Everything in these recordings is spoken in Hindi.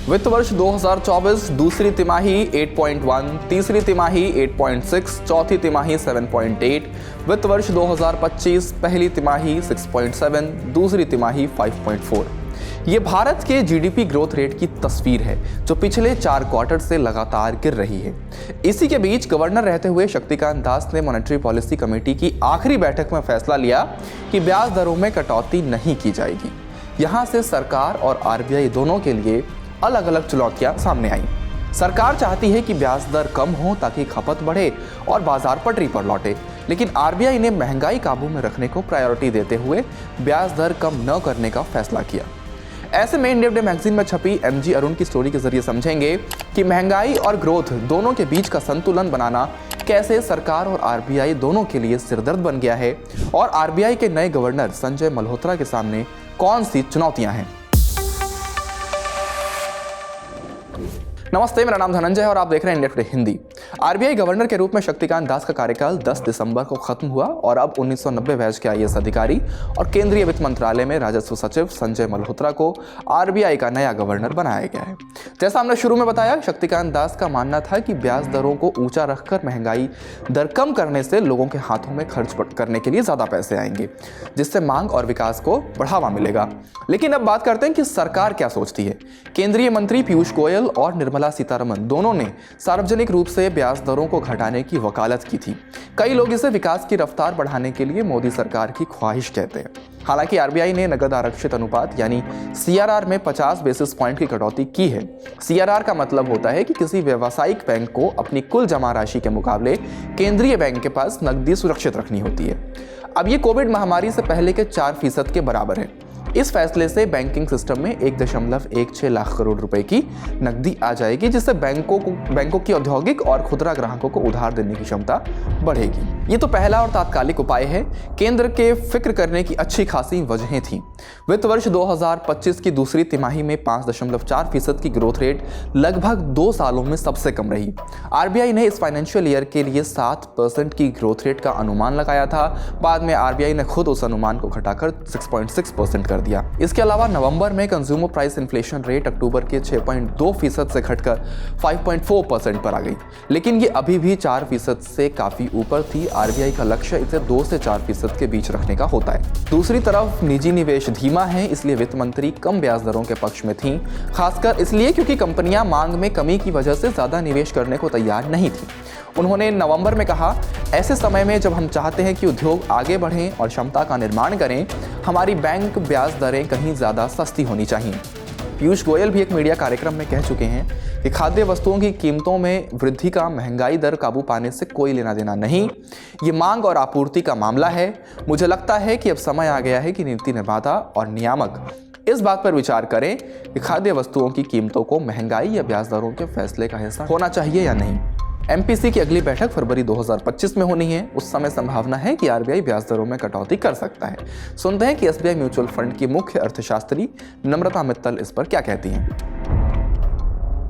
वित्त वर्ष 2024 दूसरी तिमाही 8.1, तीसरी तिमाही 8.6, चौथी तिमाही 7.8, वित्त वर्ष 2025 पहली तिमाही 6.7, दूसरी तिमाही 5.4। ये भारत के जीडीपी ग्रोथ रेट की तस्वीर है जो पिछले 4 क्वार्टर से लगातार गिर रही है। इसी के बीच गवर्नर रहते हुए शक्तिकांत दास ने मॉनेटरी पॉलिसी कमेटी की आखिरी बैठक में फैसला लिया कि ब्याज दरों में कटौती नहीं की जाएगी। यहाँ से सरकार और आरबीआई दोनों के लिए अलग अलग चुनौतियां सामने आई। सरकार चाहती है कि ब्याज दर कम हो ताकि खपत बढ़े और बाजार पटरी पर लौटे, लेकिन आरबीआई ने महंगाई काबू में रखने को प्रायोरिटी देते हुए ब्याज दर कम न करने का फैसला किया। ऐसे में इंडिया टुडे मैगजीन में छपी एमजी अरुण की स्टोरी के जरिए समझेंगे कि महंगाई और ग्रोथ दोनों के बीच का संतुलन बनाना कैसे सरकार और आरबीआई दोनों के लिए सिरदर्द बन गया है और आरबीआई के नए गवर्नर संजय मल्होत्रा के सामने कौन सी चुनौतियां हैं। नमस्ते, मेरा नाम धनंजय है और आप देख रहे हैं India today Hindi. RBI governor के रूप में शक्तिकांत दास का कार्यकाल 10 दिसंबर को खत्म हुआ और अब 1990 बैच के आईएएस अधिकारी और केंद्रीय वित्त मंत्रालय में राजस्व सचिव संजय मल्होत्रा को आरबीआई का नया गवर्नर बनाया गया है। जैसा हमने शुरू में बताया, शक्तिकांत दास का मानना था कि ब्याज दरों को ऊंचा रखकर महंगाई दर कम करने से लोगों के हाथों में खर्च करने के लिए ज्यादा पैसे आएंगे, जिससे मांग और विकास को बढ़ावा मिलेगा। लेकिन अब बात करते हैं कि सरकार क्या सोचती है। केंद्रीय मंत्री पीयूष गोयल और निर्मला सीतारमण दोनों ने सार्वजनिक रूप से ब्याज दरों को घटाने की वकालत की थी। कई लोग इसे विकास की रफ्तार बढ़ाने के लिए मोदी सरकार की ख्वाहिश कहते हैं। हालांकि आरबीआई ने नगद आरक्षित अनुपात यानी सीआरआर में 50 बेसिस पॉइंट की कटौती की है। सीआरआर का मतलब होता है कि किसी व्यावसायिक बैंक को अपनी कुल जमा राशि के मुकाबले केंद्रीय बैंक के पास नकदी सुरक्षित रखनी होती है। अब ये कोविड महामारी से पहले के 4% के बराबर है। इस फैसले से बैंकिंग सिस्टम में 1.16 लाख करोड़ रुपए की नकदी आ जाएगी, जिससे बैंकों की औद्योगिक और खुदरा ग्राहकों को उधार देने की क्षमता बढ़ेगी। ये तो पहला और तात्कालिक उपाय है। केंद्र के फिक्र करने की अच्छी खासी वजहें थीं। वित्त वर्ष 2025 की दूसरी तिमाही में 5.4% की ग्रोथ रेट लगभग 2 सालों में सबसे कम रही। आरबीआई ने इस फाइनेंशियल ईयर के लिए 7% की ग्रोथ रेट का अनुमान लगाया था। बाद में आरबीआई ने खुद उस अनुमान को घटाकर 6.6% कर दिया। इसके अलावा नवंबर में कंज्यूमर प्राइस इन्फ्लेशन रेट अक्टूबर के 6.2% से घटकर 5.4% पर आ गई, लेकिन ये अभी भी 4% से काफी ऊपर थी। आरबीआई का लक्ष्य इसे 2 से 4% के बीच रखने का होता है। दूसरी तरफ निजी निवेश धीमा है, इसलिए वित्त मंत्री कम ब्याज दरों के पक्ष में थीं, खासकर इसलिए क्योंकि कंपनियां मांग में कमी की वजह से ज्यादा निवेश करने को तैयार नहीं थी। उन्होंने नवंबर में कहा, ऐसे समय में जब हम चाहते हैं कि उद्योग आगे बढ़ें और क्षमता का निर्माण करें, हमारी बैंक ब्याज दरें कहीं ज्यादा सस्ती होनी चाहिए। पीयूष गोयल भी एक मीडिया कार्यक्रम में कह चुके हैं कि खाद्य वस्तुओं की कीमतों में वृद्धि का महंगाई दर काबू पाने से कोई लेना देना नहीं, ये मांग और आपूर्ति का मामला है। मुझे लगता है कि अब समय आ गया है कि नीति निर्माता और नियामक इस बात पर विचार करें कि खाद्य वस्तुओं की कीमतों को महंगाई या ब्याज दरों के फैसले का हिस्सा होना चाहिए या नहीं। एमपीसी की अगली बैठक फरवरी 2025 में होनी है। उस समय संभावना है कि आरबीआई ब्याज दरों में कटौती कर सकता है। सुनते हैं कि एसबीआई म्यूचुअल फंड की मुख्य अर्थशास्त्री नम्रता मित्तल इस पर क्या कहती हैं।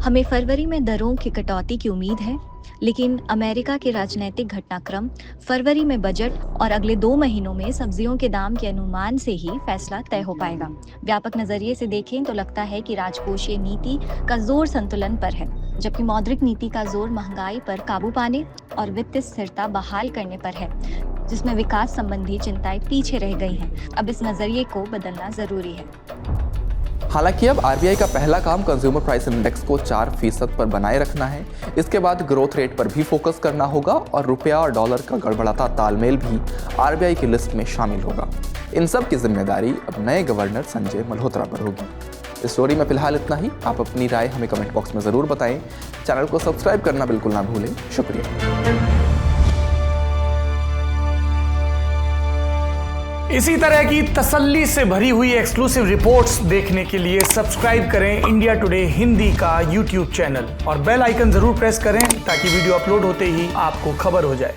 हमें फरवरी में दरों की कटौती की उम्मीद है, लेकिन अमेरिका के राजनीतिक घटनाक्रम, फरवरी में बजट और अगले 2 महीनों में सब्जियों के दाम के अनुमान से ही फैसला तय हो पाएगा। व्यापक नजरिए से देखें तो लगता है कि राजकोषीय नीति का जोर संतुलन पर है, जबकि मौद्रिक नीति का जोर महंगाई पर काबू पाने और वित्तीय स्थिरता बहाल करने पर है, जिसमें विकास संबंधी चिंताएं पीछे रह गई हैं। अब इस नजरिए को बदलना जरूरी है। हालांकि अब आरबीआई का पहला काम कंज्यूमर प्राइस इंडेक्स को 4% पर बनाए रखना है। इसके बाद ग्रोथ रेट पर भी फोकस करना होगा और रुपया और डॉलर का गड़बड़ाता तालमेल भी आरबीआई की लिस्ट में शामिल होगा। इन सब की जिम्मेदारी अब नए गवर्नर संजय मल्होत्रा पर होगी। इस स्टोरी में फिलहाल इतना ही। आप अपनी राय हमें कमेंट बॉक्स में जरूर बताएं। चैनल को सब्सक्राइब करना बिल्कुल ना भूलें। शुक्रिया। इसी तरह की तसल्ली से भरी हुई एक्सक्लूसिव रिपोर्ट्स देखने के लिए सब्सक्राइब करें इंडिया टुडे हिंदी का यूट्यूब चैनल और बेल आइकन जरूर प्रेस करें ताकि वीडियो अपलोड होते ही आपको खबर हो जाए।